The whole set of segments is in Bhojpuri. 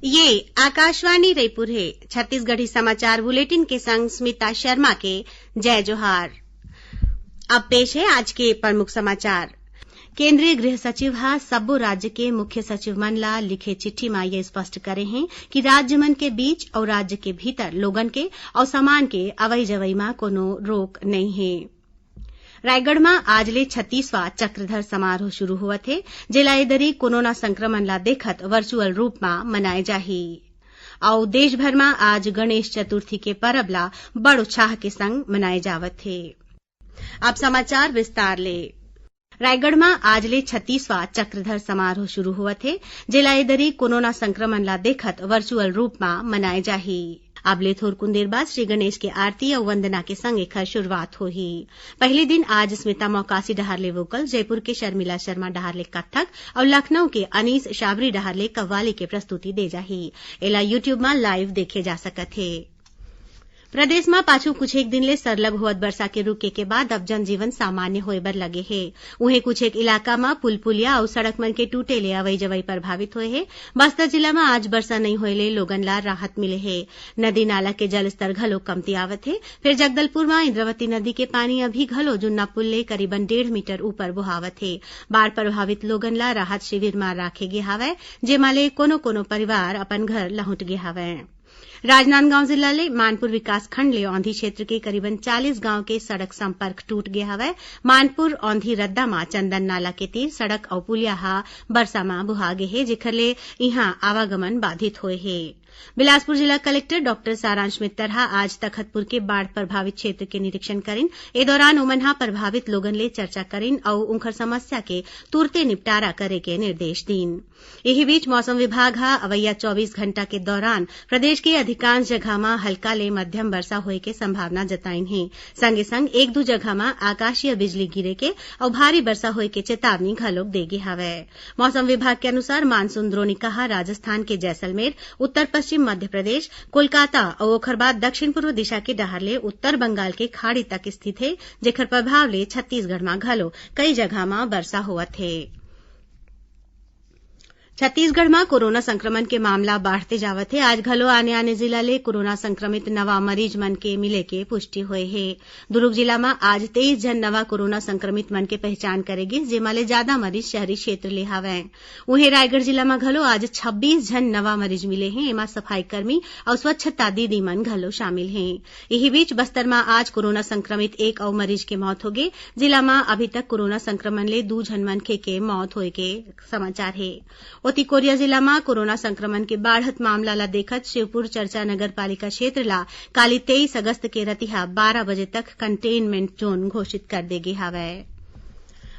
ये आकाशवाणी रायपुर है। छत्तीसगढ़ी समाचार बुलेटिन के संग स्मिता शर्मा के जय जोहार। अब पेश है आज के प्रमुख समाचार। केंद्रीय गृह सचिव हा सब्बो राज्य के मुख्य सचिव मन ला लिखे चिट्ठी में ये स्पष्ट करे हैं कि राज्य मन के बीच और राज्य के भीतर लोगन के और सामान के अवई जवई में कोनो रोक नहीं है। रायगढ़ में आज ले 36वां चक्रधर समारोह शुरू हुआ थे, जेला एदरी कोरोना संक्रमण ला देखत वर्चुअल रूप में मनाए जाही। और देश भर में आज गणेश चतुर्थी के परब ला बड़ उत्साह के संग मनाए जावत थे। अब समाचार विस्तार ले। रायगढ़ में आज ले 36वां चक्रधर समारोह शुरू हुआ थे, जेला एदरी कोरोना संक्रमण ला देखत वर्चुअल रूप में मनाए जाही। अब ले थोरकुन देर बाद श्री गणेश के आरती और वंदना के संग एखर शुरुआत होही। पहले दिन आज स्मिता मौकासी डहार ले वोकल, जयपुर के शर्मिला शर्मा डहार ले कत्थक और लखनऊ के अनीस शाबरी डहार ले कव्वाली के प्रस्तुति दे जाही। एला यूट्यूब में लाइव देखे जा सकत है। प्रदेश में पाछू कुछ एक दिन ले सरलग होवत वर्षा के रुके के बाद अब जनजीवन सामान्य होए बर लगे है। उहे कुछ एक इलाका में पुल पुलिया और सड़क मन के टूटे ले अवई जवई प्रभावित हुए है। बस्तर जिला में आज वर्षा नहीं होए ले लोगन ला राहत मिले है। नदी नाला के जलस्तर घलो कमती आवत है। फिर जगदलपुर में इंद्रावती नदी के पानी अभी घलो जुन्ना पुल ले करीबन 1.5 मीटर ऊपर बुहावत है। बाढ़ प्रभावित लोगन ला राहत शिविर में राखे गे हावय, जेमा ले कोनो कोनो परिवार अपन घर लहुट गे हावय। राजनांदगांव जिला ले मानपुर विकास खंड ले औंधी क्षेत्र के करीबन 40 गांव के सड़क संपर्क टूट गया हवय। मानपुर औंधी रद्दा में चंदन नाला के तीर सड़क और पुलिया हा बरसा में बुहा गे हे, जेखर ले इहां आवागमन बाधित होए हे। बिलासपुर जिला कलेक्टर डॉक्टर सारांश मित्तरहा आज तखतपुर के बाढ़ प्रभावित क्षेत्र के निरीक्षण करिन। ए दौरान ओमनहा प्रभावित लोगन ले चर्चा करिन और उनकर समस्या के तुरते निपटारा करे के निर्देश दीन। यही बीच मौसम विभाग हा अवैया 24 घंटा के दौरान प्रदेश के अधिकांश जगह में हल्का ले मध्यम वर्षा होए के संभावना जताइन है। संगे संग एक दो जगह में आकाशीय बिजली गिरे के और भारी वर्षा होए के चेतावनी घलोक देगे हवय। मौसम विभाग के अनुसार मानसून द्रोणिका राजस्थान के जैसलमेर, उत्तर पश्चिम मध्य प्रदेश, कोलकाता और ओखर बाद दक्षिण पूर्व दिशा के डहार ले उत्तर बंगाल के खाड़ी तक स्थित है, जेखर प्रभाव ले छत्तीसगढ़ में घलो कई जगह में वर्षा होवत है। छत्तीसगढ़ में कोरोना संक्रमण के मामला बढ़ते जावत है। आज घलो आने आने जिला ले कोरोना संक्रमित नवा मरीज मन के मिले के पुष्टि हुए है। दुर्ग जिला में आज 23 जन नवा कोरोना संक्रमित मन के पहचान करेगी, जेमा ले ज्यादा मरीज शहरी क्षेत्र ले हवय। उहे रायगढ़ जिला में घलो आज 26 जन नवा मरीज मिले हैं। एमा सफाई कर्मी और स्वच्छता दीदी मन घलो शामिल हैं। यही बीच बस्तर में आज कोरोना संक्रमित एक और मरीज के मौत हो गए। जिला में अभी तक कोरोना संक्रमण ले 2 जन मनखे के मौत होए के समाचार है। ओती कोरिया जिला में कोरोना संक्रमण के बढ़त मामला ला देखत शिवपुर चर्चा नगर पालिका क्षेत्र ला काली 23 अगस्त के रतिहा 12 बजे तक कंटेनमेंट जोन घोषित कर देगे हवय।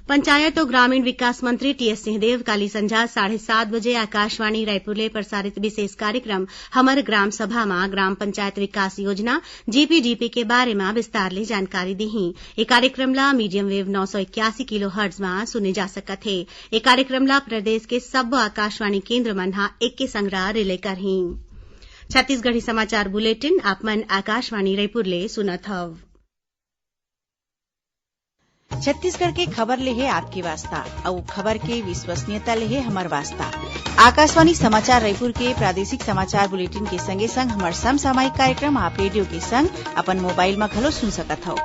पंचायत और ग्रामीण विकास मंत्री टीएस सिंहदेव काली संझा 7:30 बजे आकाशवाणी रायपुर ले प्रसारित विशेष कार्यक्रम हमर ग्राम सभा में ग्राम पंचायत विकास योजना जीपीडीपी के बारे में विस्तार ले जानकारी दी। ये कार्यक्रम ला मीडियम वेव 981 किलो हर्ट्ज में सुने जा सकत है। ये कार्यक्रम ला प्रदेश के सब आकाशवाणी केंद्र मन हा एक के संग्रह रिले करही। छत्तीसगढ़ी समाचार बुलेटिन आप मन आकाशवाणी रायपुर ले सुनत हव। छत्तीसगढ़ के खबर ले है आपके वास्ता और खबर के विश्वसनीयता ले है हमार वास्ता। आकाशवाणी समाचार रायपुर के प्रादेशिक समाचार बुलेटिन के संगे संग हमार समसामयिक कार्यक्रम आप रेडियो के संग अपन मोबाइल में घलो सुन सकत हो।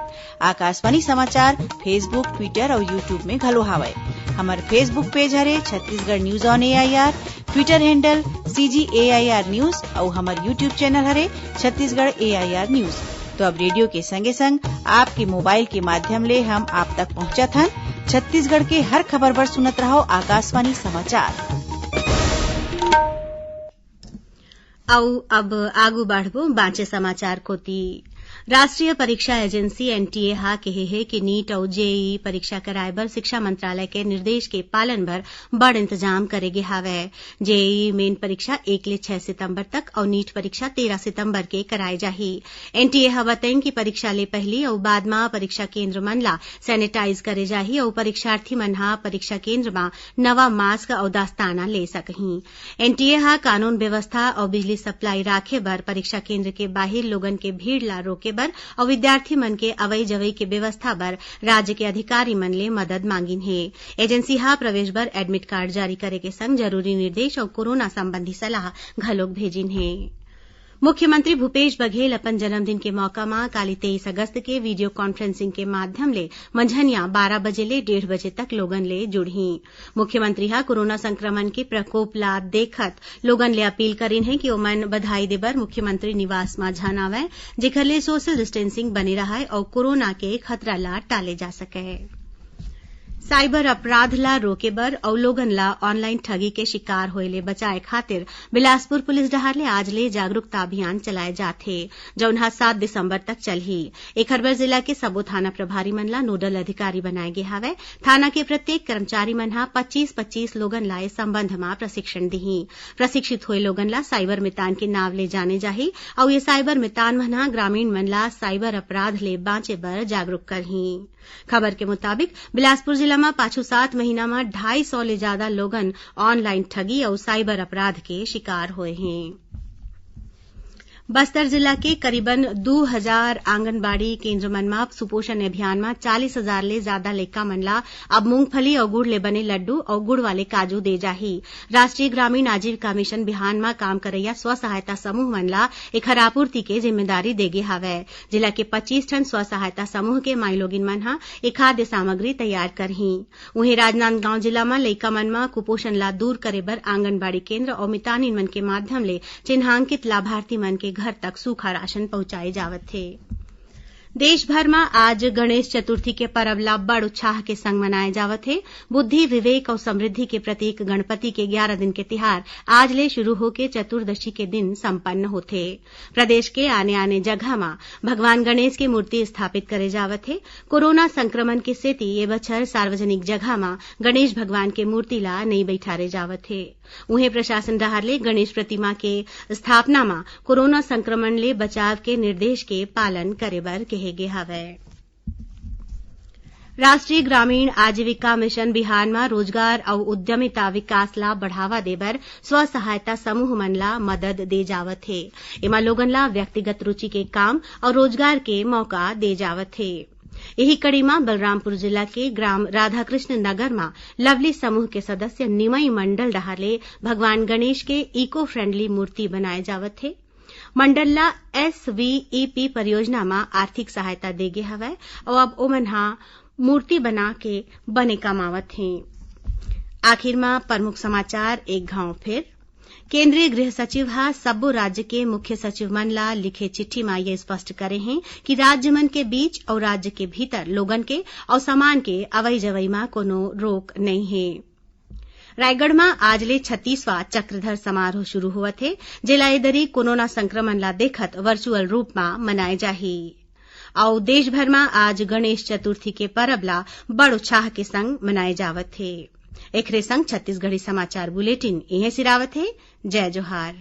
आकाशवाणी समाचार फेसबुक, ट्विटर और यूट्यूब में घलो हावय। हमार फेसबुक पेज हरे Chhattisgarh news on AIR, Twitter handle CGAIR news और हमार यूट्यूब चैनल हरे छत्तीसगढ़ AIR न्यूज। तो अब रेडियो के संगे संग आपके मोबाइल के माध्यम ले हम आप तक पहुंचत हन। छत्तीसगढ़ के हर खबर पर सुनत रहो आकाशवाणी समाचार। अब आगू बढ़बो बांचे समाचार कोती। राष्ट्रीय परीक्षा एजेंसी NTA हा कहे है कि नीट और जेईई परीक्षा कराए बर शिक्षा मंत्रालय के निर्देश के पालन भर बड़ इंतजाम करेगे हावय। जेईई मेन परीक्षा 1 ले 6 सितंबर तक और नीट परीक्षा 13 सितंबर के कराए जाही। NTA हा बताइन कि परीक्षा ले पहली और बाद में परीक्षा केंद्र मन ला सैनिटाइज करे जाही और परीक्षार्थी मन हा परीक्षा केंद्र में नवा मास्क और दस्ताना ले सकही। NTA हा कानून व्यवस्था और बिजली सप्लाई राखे बर परीक्षा केंद्र के बाहिर लोगन के भीड़ ला रोके बर और विद्यार्थी मन के अवई जवई के व्यवस्था बर राज्य के अधिकारी मन ले मदद मांगिन हे। एजेंसी हा प्रवेश बर एडमिट कार्ड जारी करे के संग जरूरी निर्देश और कोरोना संबंधी सलाह घलोक भेजिन हे। मुख्यमंत्री भूपेश बघेल अपन जन्मदिन के मौका में काली 23 अगस्त के वीडियो कॉन्फ्रेंसिंग के माध्यम ले मंझनिया 12 बजे ले 1:30 बजे तक लोगन ले जुड़ही। मुख्यमंत्री हा कोरोना संक्रमण के प्रकोप ला देखत लोगन ले अपील करिन है कि ओमन बधाई देबर मुख्यमंत्री निवास में झन आवय, जेखर ले सोशल डिस्टेंसिंग बने रहाय और कोरोना के खतरा ला टाले जा सके। साइबर अपराध ला रोके बर और लोगन ला ऑनलाइन ठगी के शिकार होए ले बचाए खातिर बिलासपुर पुलिस डहार ले आज ले जागरूकता अभियान चलाए जाथे, जौन 7 दिसंबर तक चलही। एखर बर जिला के सबो थाना प्रभारी मन ला नोडल अधिकारी बनाए गे हावय। थाना के प्रत्येक कर्मचारी मन हा 25-25 लोगन ला इस संबंध में प्रशिक्षण दिही। प्रशिक्षित हुए लोगन ला साइबर मितान के नाव ले जाने जाही और ये साइबर मितान मन हा ग्रामीण मन ला साइबर अपराध ले बाँचे बर जागरूक करही। खबर के मुताबिक बिलासपुर जिला में पाछू 7 महीना में 250 ले ज्यादा लोगन ऑनलाइन ठगी और साइबर अपराध के शिकार हुए हैं। बस्तर जिला के करीबन 2000 आंगनबाड़ी केंद्र मन में सुपोषण अभियान में 40,000 ले ज्यादा लइका मन ला अब मूंगफली और गुड़ ले बने लड्डू और गुड़ वाले काजू दे जाही। राष्ट्रीय ग्रामीण आजीविका मिशन बिहान में काम करैया स्व सहायता समूह मन ला एखर आपूर्ति के जिम्मेदारी देगे हावय। जिला के 25 ठन स्व सहायता समूह के माईलोगिन मन हा ए खाद्य सामग्री तैयार करही। उहे राजनांदगांव जिला में लइका मन में कुपोषण ला दूर करे बर आंगनबाड़ी केंद्र और मितानिन मन के माध्यम ले चिन्हांकित लाभार्थी मन के घर तक सूखा राशन पहुंचाए जावत थे। देश भर में आज गणेश चतुर्थी के पर्व ला बड़ उत्साह के संग मनाए जावत है। बुद्धि, विवेक और समृद्धि के प्रतीक गणपति के 11 दिन के तिहार आज ले शुरू होके चतुर्दशी के दिन संपन्न होथे। प्रदेश के आने आने जगह में भगवान गणेश की मूर्ति स्थापित करे जावत है। कोरोना संक्रमण के सेती ये बछर सार्वजनिक जगह में गणेश भगवान के मूर्ति ला नहीं बैठारे जावत है। उन्हें प्रशासन डहार ले गणेश प्रतिमा के स्थापना में कोरोना संक्रमण ले बचाव के निर्देश के पालन करे बर कहे गे हावय। राष्ट्रीय ग्रामीण आजीविका मिशन बिहान में रोजगार और उद्यमिता विकास ला बढ़ावा देबर स्व सहायता समूह मन ला मदद दे जावत है। एमा लोगन ला व्यक्तिगत रुचि के काम और रोजगार के मौका दे जावत है। यही कड़ी में बलरामपुर जिला के ग्राम राधाकृष्ण नगर में लवली समूह के सदस्य निमई मंडल डहाले भगवान गणेश के इको फ्रेंडली मूर्ति बनाए जावत थे। मंडल ला SVEP परियोजना में आर्थिक सहायता देगे हवय और अब ओमन हा मूर्ति बना के बने कमावत हैं। आखिर में प्रमुख समाचार एक घाव फिर। केंद्रीय गृह सचिव हा सब्बो राज्य के मुख्य सचिव मन ला लिखे चिट्ठी में ये स्पष्ट करे हैं कि राज्य मन के बीच और राज्य के भीतर लोगन के और सामान के अवई जवई में कोनो रोक नहीं है। रायगढ़ में आज ले 36वां चक्रधर समारोह शुरू हुआ थे, जेला इधरी कोरोना संक्रमण ला देखत वर्चुअल रूप में मनाए जाही। और देश भर में आज गणेश चतुर्थी के पर्व ला बड़ उत्साह के संग मनाए जावत थे। एकरे संग छत्तीसगढ़ी समाचार बुलेटिन इहे सिरावत है। जय जोहार।